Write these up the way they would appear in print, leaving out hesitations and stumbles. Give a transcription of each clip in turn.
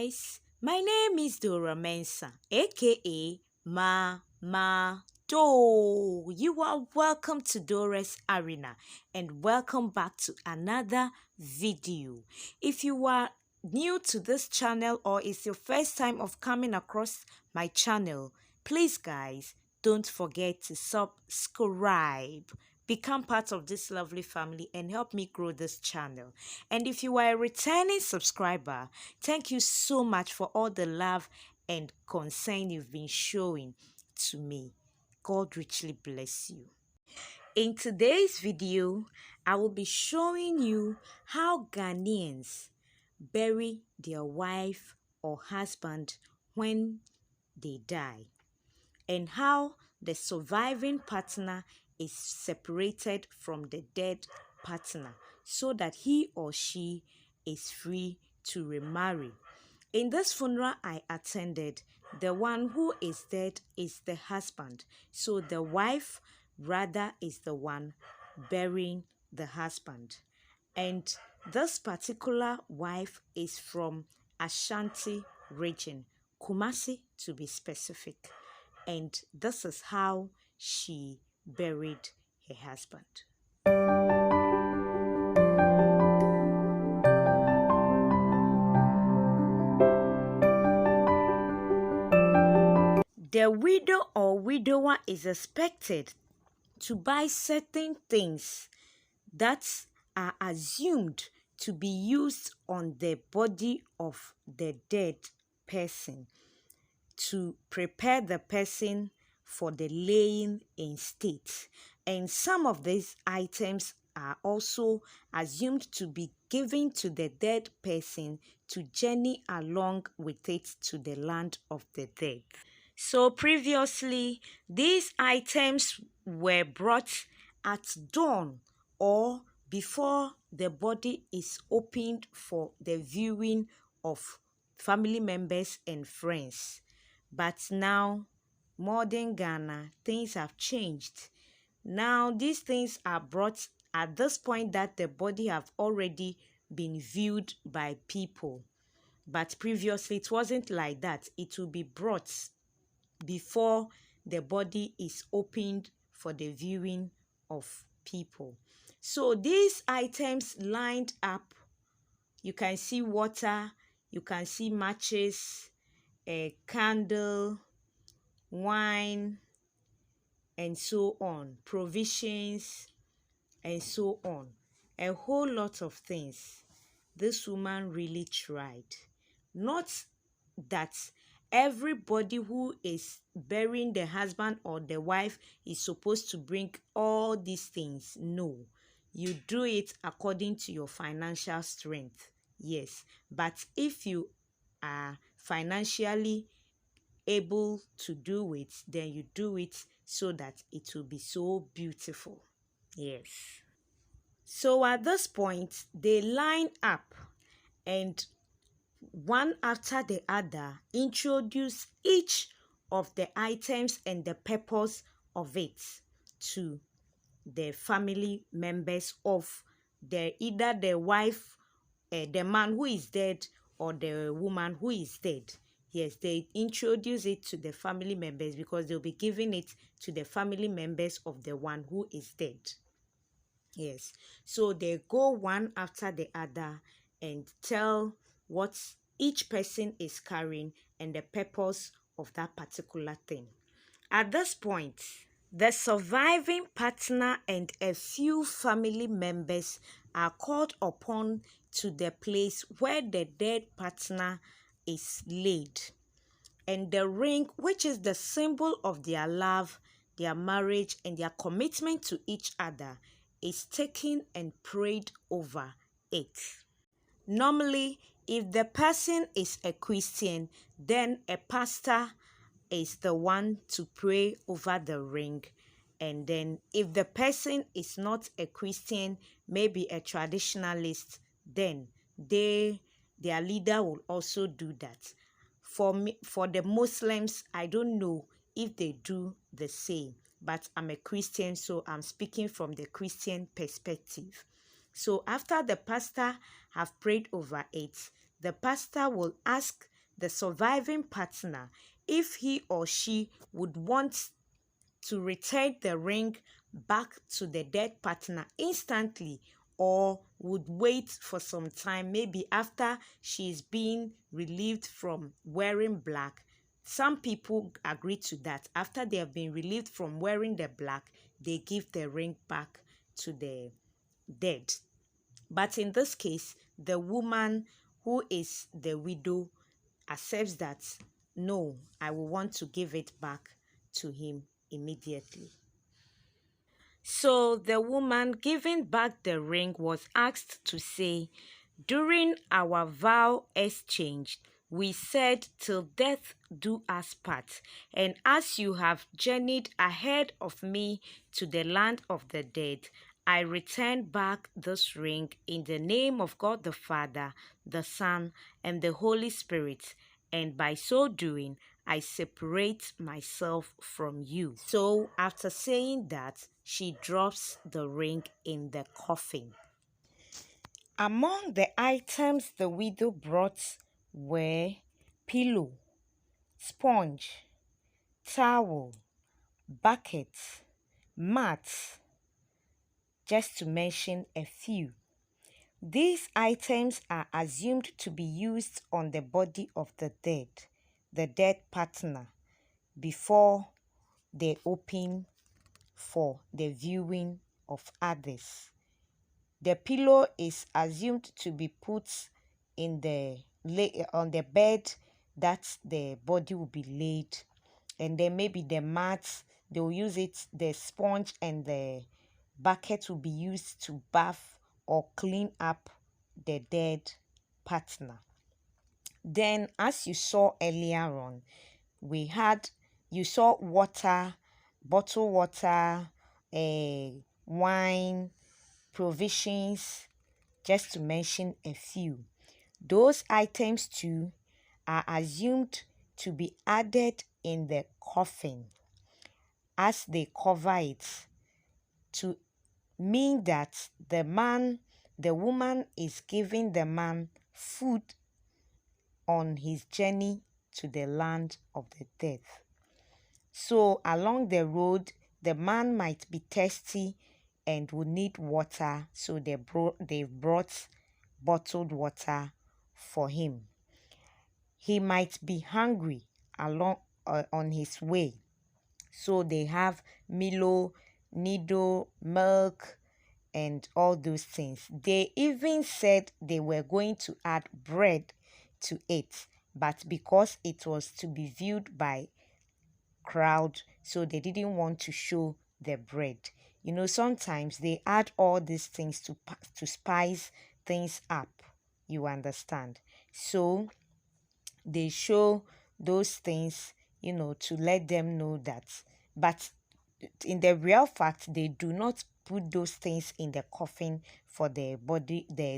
guys, my name is Dora Mensa, aka Mama Do. You are welcome to Dora's Arena and welcome back to another video. If you are new to this channel or it's your first time of coming across my channel, please guys, don't forget to subscribe. Become part of this lovely family and help me grow this channel. And if you are a returning subscriber, thank you so much for all the love and concern you've been showing to me. God richly bless you. In today's video, I will be showing you how Ghanaians bury their wife or husband when they die, and how the surviving partner is separated from the dead partner so that he or she is free to remarry. In this funeral I attended, the one who is dead is the husband, so the wife rather is the one burying the husband. And this particular wife is from Ashanti region, Kumasi to be specific. And this is how she buried her husband. The widow or widower is expected to buy certain things that are assumed to be used on the body of the dead person to prepare the person for the laying in state. And some of these items are also assumed to be given to the dead person to journey along with it to the land of the dead. So previously, these items were brought at dawn or before the body is opened for the viewing of family members and friends. But now, modern Ghana, things have changed. Now, these things are brought at this point that the body have already been viewed by people. But previously, it wasn't like that. It will be brought before the body is opened for the viewing of people. So these items lined up, you can see water, you can see matches, a candle, wine, and so on, provisions, and so on. A whole lot of things. This woman really tried. Not that everybody who is burying the husband or the wife is supposed to bring all these things. No, you do it according to your financial strength. Yes, but if you are financially able to do it, then you do it so that it will be so beautiful. Yes. So at this point, they line up and one after the other introduce each of the items and the purpose of it to the family members of either the wife, the man who is dead, or the woman who is dead. Yes, they introduce it to the family members because they'll be giving it to the family members of the one who is dead. Yes, so they go one after the other and tell what each person is carrying and the purpose of that particular thing. At this point, the surviving partner and a few family members are called upon to the place where the dead partner is laid. And the ring, which is the symbol of their love, their marriage, and their commitment to each other, is taken and prayed over it. Normally, if the person is a Christian, then a pastor is the one to pray over the ring. And then if the person is not a Christian, maybe a traditionalist, then their leader will also do that. For the Muslims, I don't know if they do the same, but I'm a Christian, so I'm speaking from the Christian perspective. So after the pastor have prayed over it, the pastor will ask the surviving partner, if he or she would want to return the ring back to the dead partner instantly, or would wait for some time, maybe after she's been relieved from wearing black. Some people agree to that. After they have been relieved from wearing the black, they give the ring back to the dead. But in this case, the woman who is the widow accepts that no, I will want to give it back to him immediately. So the woman giving back the ring was asked to say, "During our vow exchange, we said, 'Till death do us part.' And as you have journeyed ahead of me to the land of the dead, I return back this ring in the name of God the Father, the Son, and the Holy Spirit. And by so doing, I separate myself from you." So after saying that, she drops the ring in the coffin. Among the items the widow brought were pillow, sponge, towel, bucket, mat, just to mention a few. These items are assumed to be used on the body of the dead partner, before they open for the viewing of others. The pillow is assumed to be put in on the bed that the body will be laid, and then maybe the mat, they will use it. The sponge and the bucket will be used to bath or clean up the dead partner. Then, as you saw earlier on, you saw water, bottled water, wine, provisions, just to mention a few. Those items too are assumed to be added in the coffin as they cover it, to mean that the woman is giving the man food on his journey to the land of the dead. So along the road, the man might be thirsty and will need water, so they've brought bottled water for him. He might be hungry on his way, so they have Milo, Nido, milk, and all those things. They even said they were going to add bread to it, but because it was to be viewed by crowd, so they didn't want to show the bread. Sometimes they add all these things to spice things up, you understand. So they show those things, to let them know that. But in the real fact, they do not put those things in the coffin for the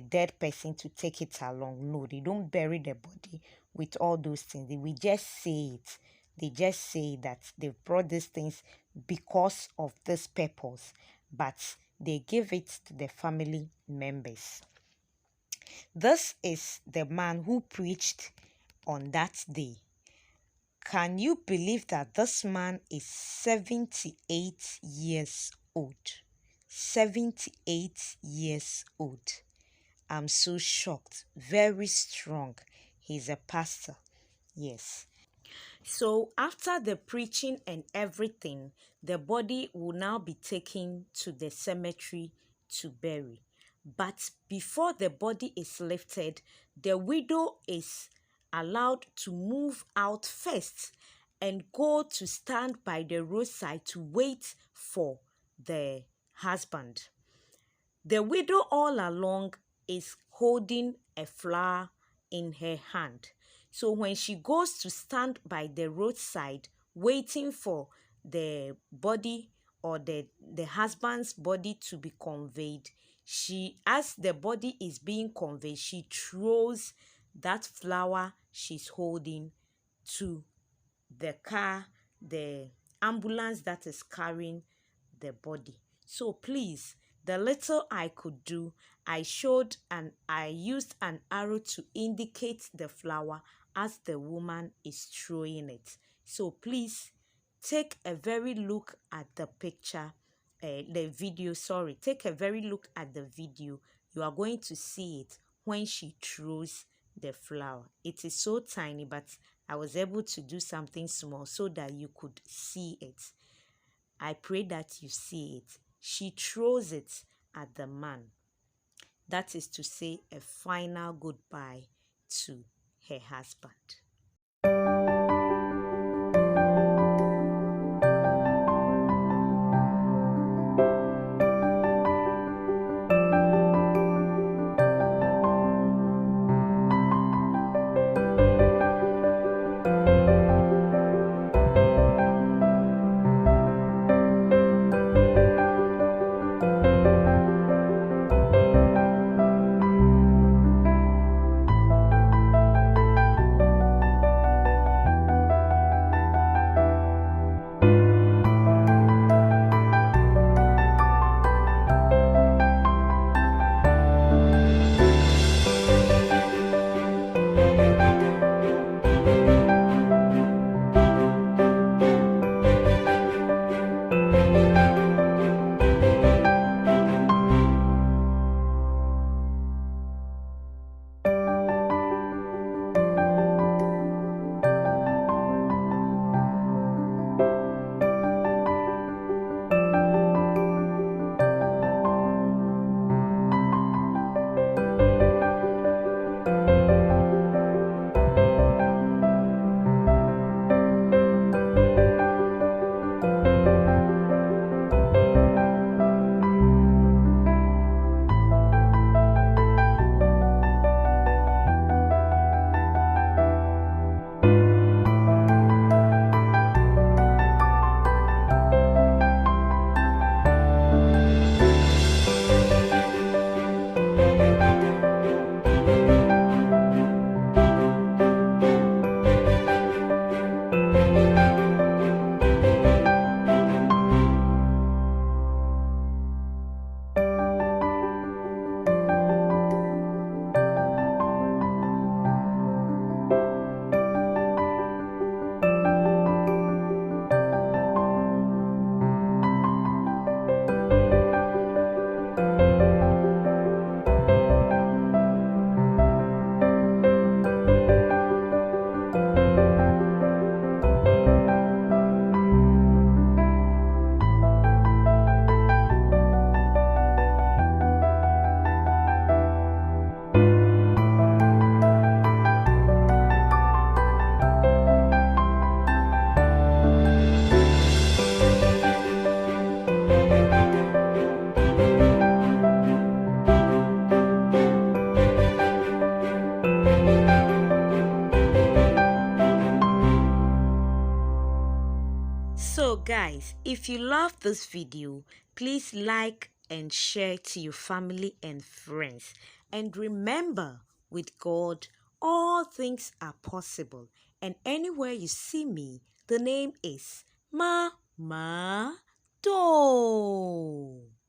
dead person to take it along. No, they don't bury the body with all those things. They will just say it. They just say that they brought these things because of this purpose, but they give it to the family members. This is the man who preached on that day. Can you believe that this man is 78 years old? 78 years old. I'm so shocked. Very strong. He's a pastor. Yes. So after the preaching and everything, the body will now be taken to the cemetery to bury. But before the body is lifted, the widow is allowed to move out first and go to stand by the roadside to wait for the husband. The widow all along is holding a flower in her hand. So when she goes to stand by the roadside waiting for the body, or the husband's body to be conveyed, as the body is being conveyed, she throws that flower she's holding to the car, the ambulance that is carrying the body. So please, the little I could do, I used an arrow to indicate the flower. as the woman is throwing it. So please take a very look at the picture, the video, sorry. Take a very look at the video. You are going to see it when she throws the flower. It is so tiny, but I was able to do something small so that you could see it. I pray that you see it. She throws it at the man. That is to say a final goodbye to her husband. So guys, if you love this video, please like and share to your family and friends. And remember, with God, all things are possible. And anywhere you see me, the name is Mama Do.